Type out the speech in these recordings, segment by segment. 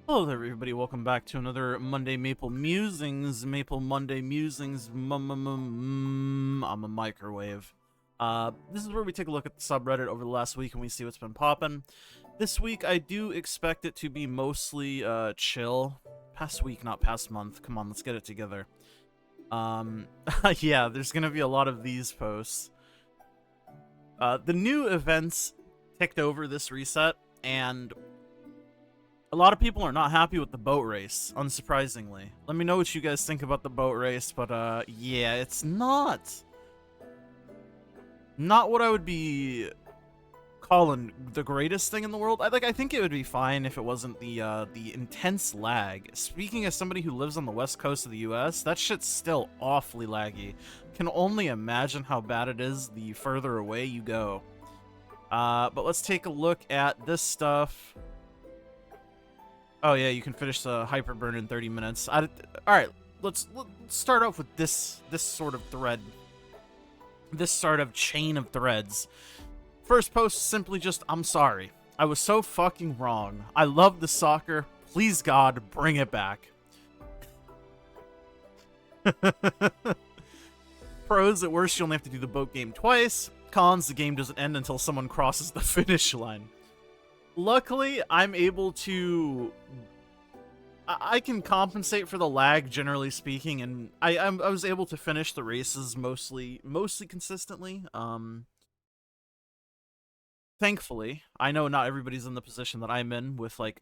Hello there, everybody. Welcome back to another Monday Maple Musings. Maple Monday Musings. I'm a microwave. This is where we take a look at the subreddit over the last week and we see what's been popping. This week, I do expect it to be mostly chill. Past week, not past month. Come on, let's get it together. Yeah, there's gonna be a lot of these posts. The new events ticked over this reset, and a lot of people are not happy with the boat race, unsurprisingly. Let me know what you guys think about the boat race, but yeah, it's not what I would be calling the greatest thing in the world. I think it would be fine if it wasn't the intense lag. Speaking as somebody who lives on the west coast of the US, that shit's still awfully laggy. Can only imagine how bad it is the further away you go. But let's take a look at this stuff. Oh yeah, you can finish the hyperburn in 30 minutes. All right, let's start off with this sort of thread. This sort of chain of threads. First post, simply just, I'm sorry. I was so fucking wrong. I love the soccer. Please God, bring it back. Pros, at worst, you only have to do the boat game twice. Cons, the game doesn't end until someone crosses the finish line. Luckily, I'm able to... I can compensate for the lag, generally speaking, and I was able to finish the races mostly consistently. Thankfully, I know not everybody's in the position that I'm in with, like,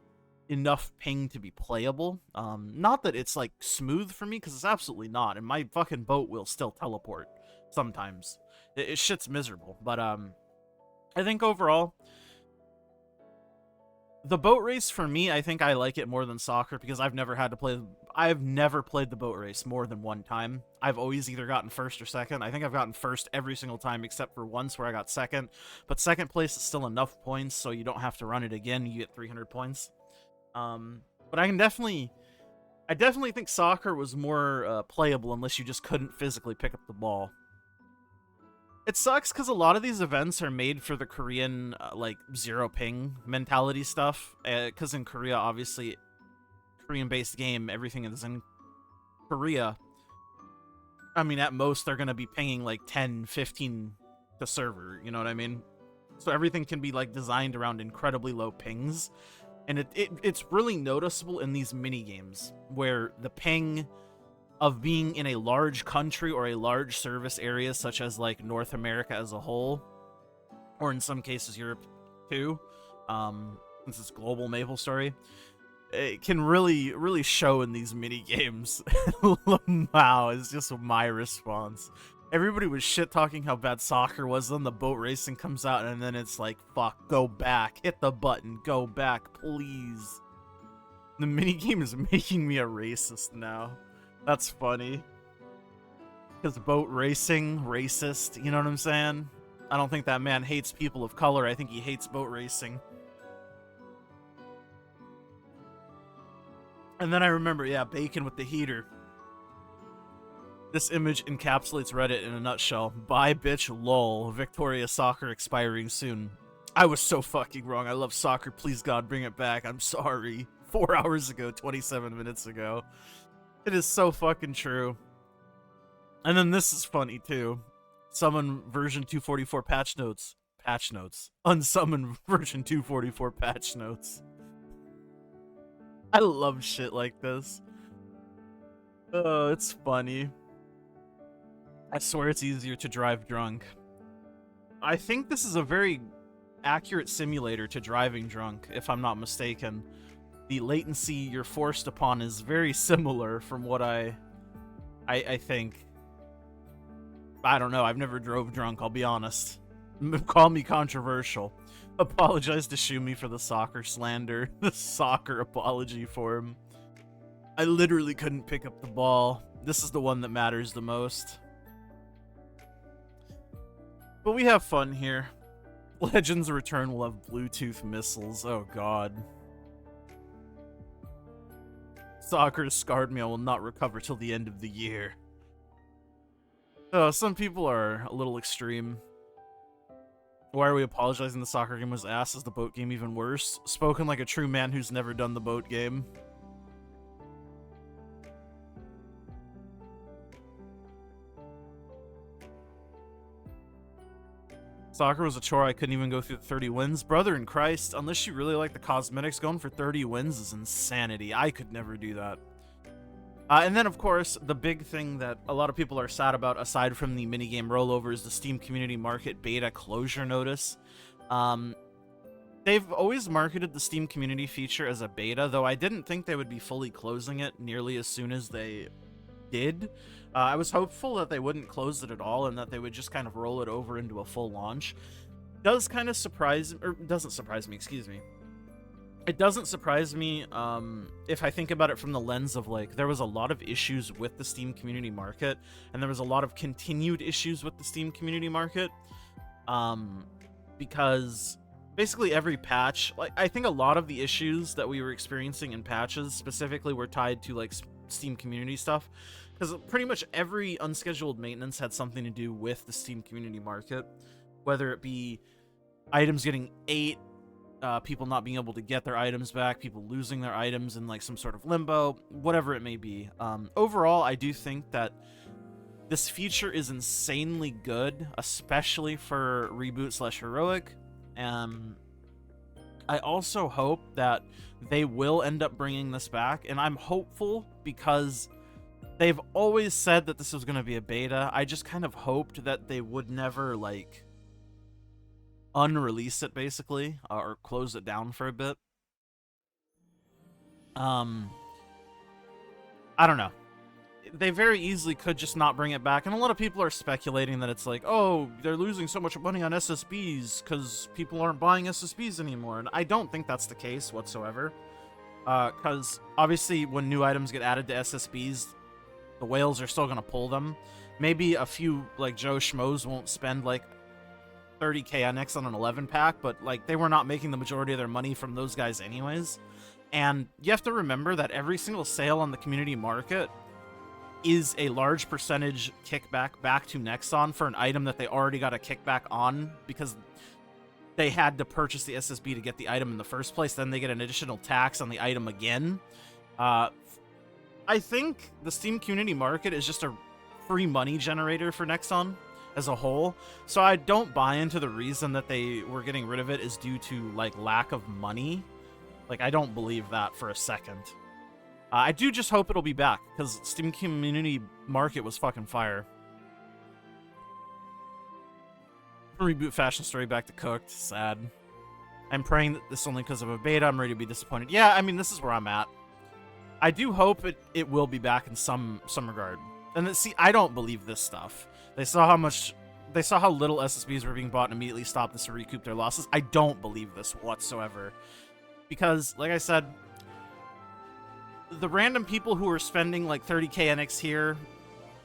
enough ping to be playable. Not that it's, like, smooth for me, because it's absolutely not, and my fucking boat will still teleport sometimes. Shit's miserable, but, I think overall... The boat race, for me, I think I like it more than soccer because I've never played the boat race more than one time. I've always either gotten first or second. I think I've gotten first every single time except for once where I got second. But second place is still enough points, so you don't have to run it again. You get 300 points. But I definitely think soccer was more playable unless you just couldn't physically pick up the ball. It sucks because a lot of these events are made for the Korean, like, zero ping mentality stuff. Because in Korea, obviously, Korean-based game, everything is in Korea. I mean, at most, they're going to be pinging, like, 10, 15 to server, you know what I mean? So everything can be, like, designed around incredibly low pings. And it's really noticeable in these mini-games, where the ping... of being in a large country or a large service area, such as, like, North America as a whole, or in some cases Europe too, since it's global MapleStory, it can really, really show in these mini games. Wow, is just my response. Everybody was shit-talking how bad soccer was, then the boat racing comes out, and then it's like, fuck, go back, hit the button, go back, please. The minigame is making me a racist now. That's funny. Because boat racing, racist, you know what I'm saying? I don't think that man hates people of color, I think he hates boat racing. And then I remember, yeah, bacon with the heater. This image encapsulates Reddit in a nutshell. Bye, bitch, lol. Victoria Soccer expiring soon. I was so fucking wrong. I love soccer. Please, God, bring it back. I'm sorry. 4 hours ago, 27 minutes ago. It is so fucking true. And then this is funny, too. Summon version 244 patch notes. Patch notes. Unsummon version 244 patch notes. I love shit like this. Oh, it's funny. I swear it's easier to drive drunk. I think this is a very accurate simulator to driving drunk, if I'm not mistaken. The latency you're forced upon is very similar from what I think. I don't know, I've never drove drunk, I'll be honest. Call me controversial. Apologize to Shumi for the soccer slander. The soccer apology for him. I literally couldn't pick up the ball. This is the one that matters the most. But we have fun here. Legends Return will have Bluetooth missiles, oh god. Soccer scarred me. I will not recover till the end of the year. Some people are a little extreme. Why are we apologizing the soccer game was ass? Is the boat game even worse? Spoken like a true man who's never done the boat game. Soccer was a chore. I couldn't even go through the 30 wins. Brother in Christ, unless you really like the cosmetics, going for 30 wins is insanity. I could never do that. And then, of course, the big thing that a lot of people are sad about, aside from the minigame rollover, is the Steam Community Market beta closure notice. They've always marketed the Steam Community feature as a beta, though I didn't think they would be fully closing it nearly as soon as they did. I was hopeful that they wouldn't close it at all and that they would just kind of roll it over into a full launch. Does kind of surprise, or doesn't surprise me, excuse me. It doesn't surprise me if I think about it from the lens of, like, there was a lot of issues with the Steam Community Market, and there was a lot of continued issues with the Steam Community Market, because basically every patch, like, I think a lot of the issues that we were experiencing in patches specifically were tied to, like, Steam Community stuff, because pretty much every unscheduled maintenance had something to do with the Steam Community Market, whether it be items getting ate, people not being able to get their items back, people losing their items in like some sort of limbo, whatever it may be. Overall, I do think that this feature is insanely good, especially for Reboot/Heroic. I also hope that they will end up bringing this back, and I'm hopeful because they've always said that this was going to be a beta. I just kind of hoped that they would never, like, unrelease it, basically, or close it down for a bit. I don't know. They very easily could just not bring it back, and a lot of people are speculating that it's like, oh, they're losing so much money on SSBs because people aren't buying SSBs anymore, and I don't think that's the case whatsoever. Because obviously when new items get added to SSBs, the whales are still going to pull them. Maybe a few, like, Joe Schmoes won't spend, like, 30k NX on an 11 pack, but, like, they were not making the majority of their money from those guys anyways. And you have to remember that every single sale on the community market is a large percentage kickback back to Nexon for an item that they already got a kickback on because they had to purchase the SSB to get the item in the first place. Then they get an additional tax on the item again. I think the Steam Community Market is just a free money generator for Nexon as a whole, so I don't buy into the reason that they were getting rid of it is due to, like, lack of money. Like, I don't believe that for a second. I do just hope it'll be back, because Steam Community Market was fucking fire. Reboot Fashion Story back to cooked. Sad. I'm praying that this only because of a beta. I'm ready to be disappointed. Yeah, I mean, this is where I'm at. I do hope it will be back in some regard. And see, I don't believe this stuff. They saw how little SSBs were being bought and immediately stopped this to recoup their losses. I don't believe this whatsoever. Because, like I said, the random people who are spending like 30k NX here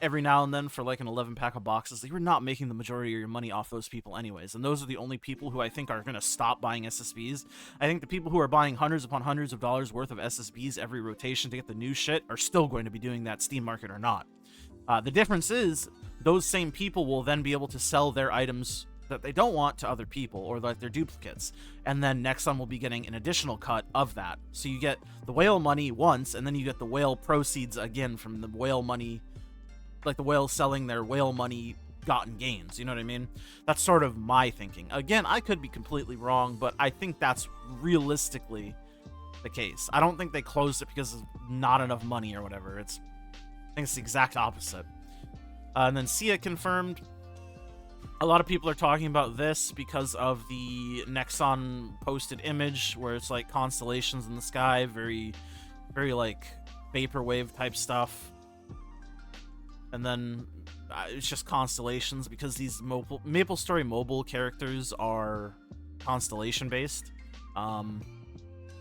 every now and then for like an 11 pack of boxes, you're not making the majority of your money off those people anyways. And those are the only people who I think are going to stop buying SSBs. I think the people who are buying hundreds upon hundreds of dollars worth of SSBs every rotation to get the new shit are still going to be doing that, Steam Market or not. The difference is those same people will then be able to sell their items that they don't want to other people, or like their duplicates, and then Nexon will be getting an additional cut of that. So you get the whale money once, and then you get the whale proceeds again from the whale money, like the whales selling their whale money gotten gains, you know what I mean? That's sort of my thinking. Again, I could be completely wrong, but I think that's realistically the case. I don't think they closed it because of not enough money or whatever. I think it's the exact opposite. And then Sia confirmed. A lot of people are talking about this because of the Nexon posted image where it's like constellations in the sky, very, very like vaporwave type stuff. And then it's just constellations because these MapleStory mobile characters are constellation based.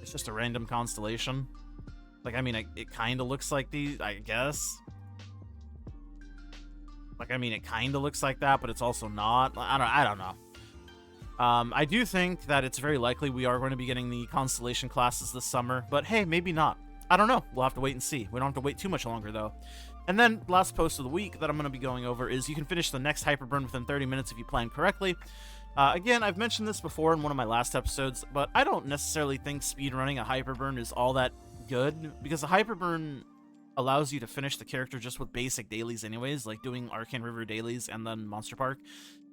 It's just a random constellation. Like, I mean, it kind of looks like these, I guess. Like, I mean, it kind of looks like that, but it's also not. I don't know. I do think that it's very likely we are going to be getting the Constellation classes this summer, but hey, maybe not. I don't know. We'll have to wait and see. We don't have to wait too much longer, though. And then, last post of the week that I'm going to be going over is you can finish the next Hyperburn within 30 minutes if you plan correctly. Again, I've mentioned this before in one of my last episodes, but I don't necessarily think speedrunning a hyperburn is all that good, because a hyperburn allows you to finish the character just with basic dailies anyways, like doing Arcane River dailies and then Monster Park.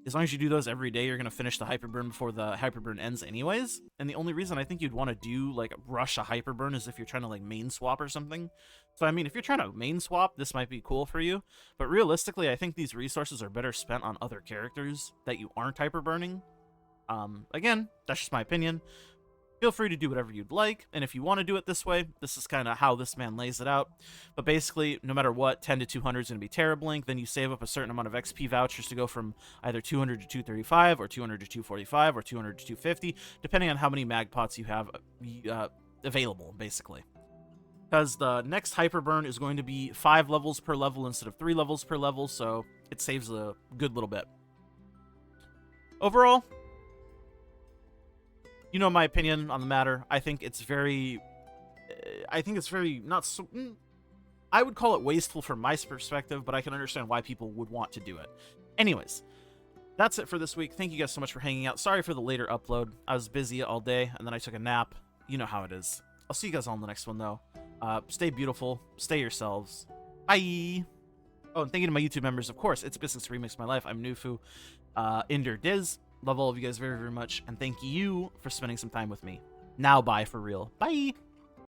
As long as you do those every day, you're going to finish the hyperburn before the hyperburn ends anyways. And the only reason I think you'd want to do, like, rush a hyperburn is if you're trying to, like, main swap or something. So, I mean, if you're trying to main swap, this might be cool for you. But realistically, I think these resources are better spent on other characters that you aren't hyperburning. Again, that's just my opinion. Feel free to do whatever you'd like, and if you want to do it this way, this is kind of how this man lays it out. But basically, no matter what, 10 to 200 is going to be Terrablink, then you save up a certain amount of XP vouchers to go from either 200 to 235, or 200 to 245, or 200 to 250, depending on how many mag pots you have available, basically. Because the next Hyperburn is going to be 5 levels per level instead of 3 levels per level, so it saves a good little bit. Overall, you know my opinion on the matter. I think it's very not so, I would call it wasteful from my perspective, but I can understand why people would want to do it. Anyways, that's it for this week. Thank you guys so much for hanging out. Sorry for the later upload. I was busy all day, and then I took a nap. You know how it is. I'll see you guys all in the next one, though. Stay beautiful. Stay yourselves. Bye! Oh, and thank you to my YouTube members. Of course, it's Business Remix My Life. I'm Nufu. Inder Diz. Love all of you guys very, very much, and thank you for spending some time with me. Now, bye for real. Bye!